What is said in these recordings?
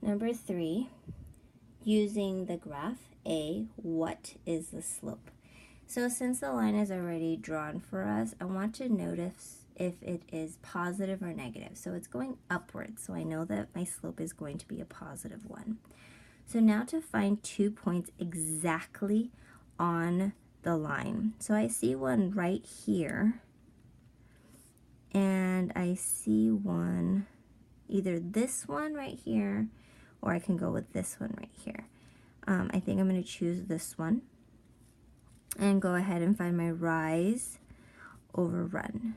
Number 3, using the graph A, what is the slope? So since the line is already drawn for us, I want to notice if it is positive or negative. So it's going upwards, so I know that my slope is going to be a positive one. So now to find 2 points exactly on the line. So I see one right here, and I see one, either this one right here, or I can go with this one right here. I think I'm going to choose this one and go ahead and find my rise over run.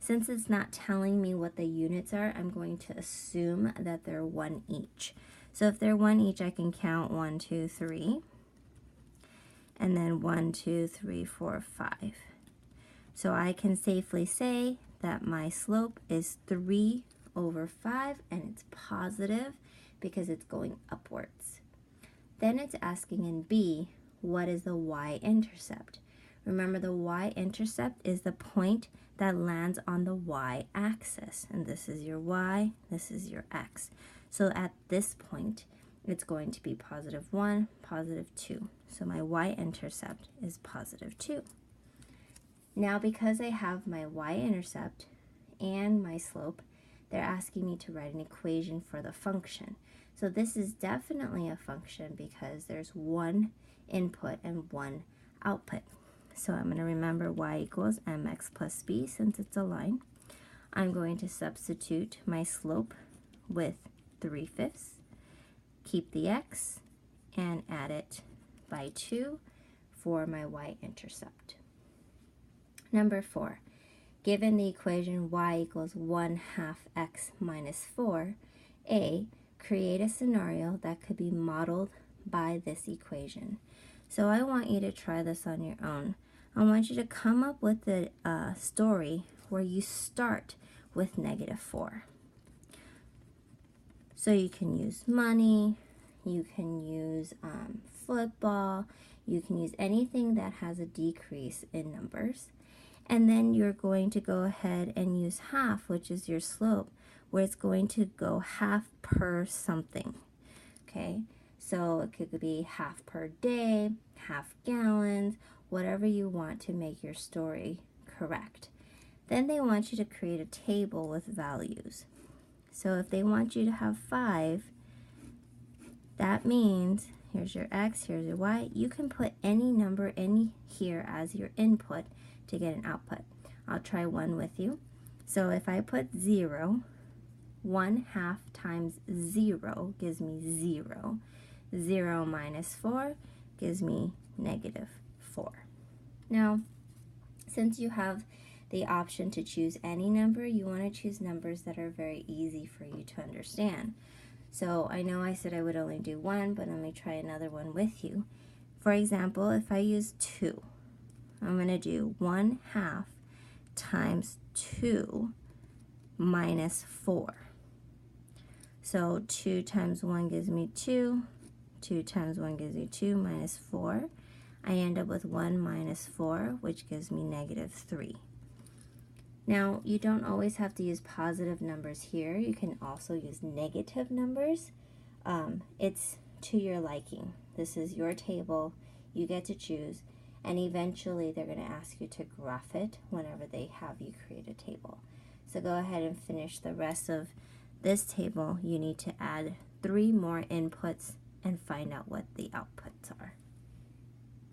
Since it's not telling me what the units are, I'm going to assume that they're 1 each. So if they're 1 each, I can count 1, 2, 3, and then 1, 2, 3, 4, 5. So I can safely say that my slope is 3 over 5, and it's positive because it's going upwards. Then it's asking in B, what is the y-intercept? Remember, the y-intercept is the point that lands on the y-axis. And this is your y, this is your x. So at this point, it's going to be positive 1, positive 2. So my y-intercept is positive 2. Now because I have my y-intercept and my slope, they're asking me to write an equation for the function. So this is definitely a function because there's one input and one output. So I'm going to remember y equals mx plus b since it's a line. I'm going to substitute my slope with 3/5, keep the x, and add it by 2 for my y-intercept. Number 4, given the equation y equals 1/2 x minus 4, A, create a scenario that could be modeled by this equation. So I want you to try this on your own. I want you to come up with a story where you start with -4. So you can use money, you can use football, you can use anything that has a decrease in numbers. And then you're going to go ahead and use half, which is your slope, where it's going to go half per something, okay? So it could be half per day, half gallons, whatever you want to make your story correct. Then they want you to create a table with values. So if they want you to have 5, that means here's your x, here's your y. You can put any number in here as your input to get an output. I'll try 1 with you. So if I put 0, 1/2 times 0 gives me 0. 0 minus 4 gives me -4. Now, since you have the option to choose any number, you want to choose numbers that are very easy for you to understand. So I know I said I would only do 1, but let me try another one with you. For example, if I use 2, I'm going to do 1/2 times 2 minus 4. So 2 times 1 gives me 2. 2 times 1 gives me 2 minus 4. I end up with 1 minus 4, which gives me -3. Now, you don't always have to use positive numbers here. You can also use negative numbers. It's to your liking. This is your table. You get to choose. And eventually, they're going to ask you to graph it whenever they have you create a table. So go ahead and finish the rest of this table. You need to add 3 more inputs and find out what the output